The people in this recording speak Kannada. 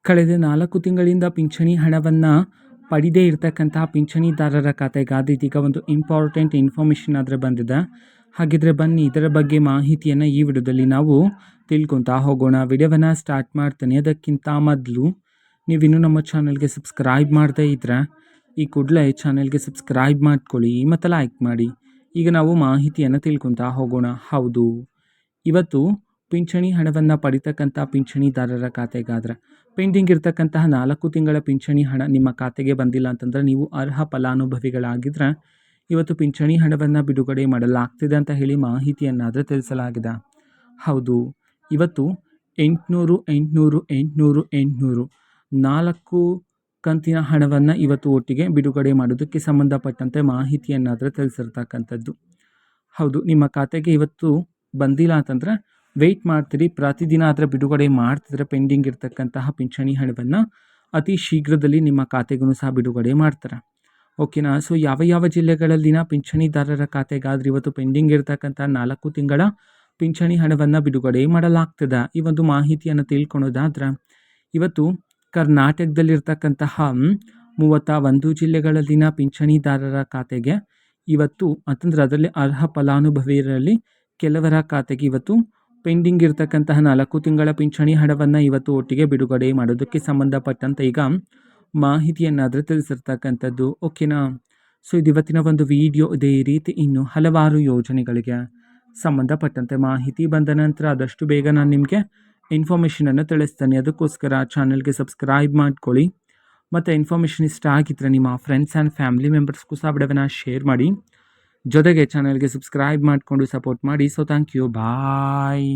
ಕಳೆದ 4 ತಿಂಗಳಿಂದ ಪಿಂಚಣಿ ಹಣವನ್ನು ಪಡೆದೇ ಇರತಕ್ಕಂತಹ ಪಿಂಚಣಿದಾರರ ಖಾತೆಗಾದ ಇದೀಗ ಒಂದು ಇಂಪಾರ್ಟೆಂಟ್ ಇನ್ಫಾರ್ಮೇಷನ್ ಆದರೆ ಬಂದಿದೆ. ಹಾಗಿದ್ರೆ ಬನ್ನಿ ಇದರ ಬಗ್ಗೆ ಮಾಹಿತಿಯನ್ನು ಈ ವಿಡಿಯೋದಲ್ಲಿ ನಾವು ತಿಳ್ಕೊತಾ ಹೋಗೋಣ. ವಿಡಿಯೋವನ್ನು ಸ್ಟಾರ್ಟ್ ಮಾಡ್ತೇನೆ. ಅದಕ್ಕಿಂತ ಮೊದಲು ನೀವಿನ್ನೂ ನಮ್ಮ ಚಾನಲ್ಗೆ ಸಬ್ಸ್ಕ್ರೈಬ್ ಮಾಡದೇ ಇದ್ದರೆ ಈ ಕೂಡಲೇ ಚಾನಲ್ಗೆ ಸಬ್ಸ್ಕ್ರೈಬ್ ಮಾಡ್ಕೊಳ್ಳಿ ಮತ್ತು ಲೈಕ್ ಮಾಡಿ. ಈಗ ನಾವು ಮಾಹಿತಿಯನ್ನು ತಿಳ್ಕೊತಾ ಹೋಗೋಣ. ಹೌದು, ಇವತ್ತು ಪಿಂಚಣಿ ಹಣವನ್ನು ಪಡಿತಕ್ಕಂಥ ಪಿಂಚಣಿದಾರರ ಖಾತೆಗಾದ್ರೆ ಪೆಂಡಿಂಗ್ ಇರ್ತಕ್ಕಂತಹ 4 ತಿಂಗಳ ಪಿಂಚಣಿ ಹಣ ನಿಮ್ಮ ಖಾತೆಗೆ ಬಂದಿಲ್ಲ ಅಂತಂದರೆ ನೀವು ಅರ್ಹ ಫಲಾನುಭವಿಗಳಾಗಿದ್ದರೆ ಇವತ್ತು ಪಿಂಚಣಿ ಹಣವನ್ನು ಬಿಡುಗಡೆ ಮಾಡಲಾಗ್ತಿದೆ ಅಂತ ಹೇಳಿ ಮಾಹಿತಿಯನ್ನಾದರೆ ತಿಳಿಸಲಾಗಿದೆ. ಹೌದು, ಇವತ್ತು 800 4 ಕಂತಿನ ಹಣವನ್ನು ಇವತ್ತು ಒಟ್ಟಿಗೆ ಬಿಡುಗಡೆ ಮಾಡೋದಕ್ಕೆ ಸಂಬಂಧಪಟ್ಟಂತೆ ಮಾಹಿತಿಯನ್ನಾದರೆ ತಿಳಿಸಿರ್ತಕ್ಕಂಥದ್ದು. ಹೌದು, ನಿಮ್ಮ ಖಾತೆಗೆ ಇವತ್ತು ಬಂದಿಲ್ಲ ಅಂತಂದರೆ ವೆಯ್ಟ್ ಮಾಡ್ತೀರಿ. ಪ್ರತಿದಿನ ಆದರೆ ಬಿಡುಗಡೆ ಮಾಡ್ತಿದ್ರೆ ಪೆಂಡಿಂಗ್ ಇರ್ತಕ್ಕಂತಹ ಪಿಂಚಣಿ ಹಣವನ್ನು ಅತಿ ಶೀಘ್ರದಲ್ಲಿ ನಿಮ್ಮ ಖಾತೆಗೂ ಸಹ ಬಿಡುಗಡೆ ಮಾಡ್ತಾರೆ. ಓಕೆನಾ? ಸೊ ಯಾವ ಜಿಲ್ಲೆಗಳಲ್ಲಿನ ಪಿಂಚಣಿದಾರರ ಖಾತೆಗಾದ್ರೆ ಇವತ್ತು ಪೆಂಡಿಂಗ್ ಇರ್ತಕ್ಕಂಥ 4 ತಿಂಗಳ ಪಿಂಚಣಿ ಹಣವನ್ನು ಬಿಡುಗಡೆ ಮಾಡಲಾಗ್ತದೆ, ಈ ಒಂದು ಮಾಹಿತಿಯನ್ನು ತಿಳ್ಕೊಳೋದಾದ್ರೆ ಇವತ್ತು ಕರ್ನಾಟಕದಲ್ಲಿರ್ತಕ್ಕಂತಹ 31 ಜಿಲ್ಲೆಗಳಲ್ಲಿನ ಪಿಂಚಣಿದಾರರ ಖಾತೆಗೆ ಇವತ್ತು ಅಂತಂದರೆ ಅದರಲ್ಲಿ ಅರ್ಹ ಫಲಾನುಭವಿಯರಲ್ಲಿ ಕೆಲವರ ಖಾತೆಗೆ ಇವತ್ತು ಪೆಂಡಿಂಗ್ ಇರ್ತಕ್ಕಂತಹ 4 ತಿಂಗಳ ಪಿಂಚಣಿ ಹಣವನ್ನು ಇವತ್ತು ಒಟ್ಟಿಗೆ ಬಿಡುಗಡೆ ಮಾಡೋದಕ್ಕೆ ಸಂಬಂಧಪಟ್ಟಂತೆ ಈಗ ಮಾಹಿತಿಯನ್ನಾದರೆ ತಿಳಿಸಿರ್ತಕ್ಕಂಥದ್ದು. ಓಕೆನಾ? ಸೊ ಇದು ಇವತ್ತಿನ ಒಂದು ವಿಡಿಯೋ. ಇದೇ ರೀತಿ ಇನ್ನು ಹಲವಾರು ಯೋಜನೆಗಳಿಗೆ ಸಂಬಂಧಪಟ್ಟಂತೆ ಮಾಹಿತಿ ಬಂದ ನಂತರ ಆದಷ್ಟು ಬೇಗ ನಾನು ನಿಮಗೆ ಇನ್ಫಾರ್ಮೇಷನನ್ನು ತಿಳಿಸ್ತೇನೆ. ಅದಕ್ಕೋಸ್ಕರ ಚಾನಲ್ಗೆ ಸಬ್ಸ್ಕ್ರೈಬ್ ಮಾಡ್ಕೊಳ್ಳಿ ಮತ್ತು ಇನ್ಫಾರ್ಮೇಷನ್ ಇಷ್ಟ ಆಗಿದ್ದರೆ ನಿಮ್ಮ ಫ್ರೆಂಡ್ಸ್ ಆ್ಯಂಡ್ ಫ್ಯಾಮಿಲಿ ಮೆಂಬರ್ಸ್ಗೂ ಸಹ ವಿಡಿಯೋವನ್ನು ಶೇರ್ ಮಾಡಿ. ಜೊತೆಗೆ ಚಾನಲ್ಗೆ ಸಬ್ಸ್ಕ್ರೈಬ್ ಮಾಡಿಕೊಂಡು ಸಪೋರ್ಟ್ ಮಾಡಿ. So thank you, bye.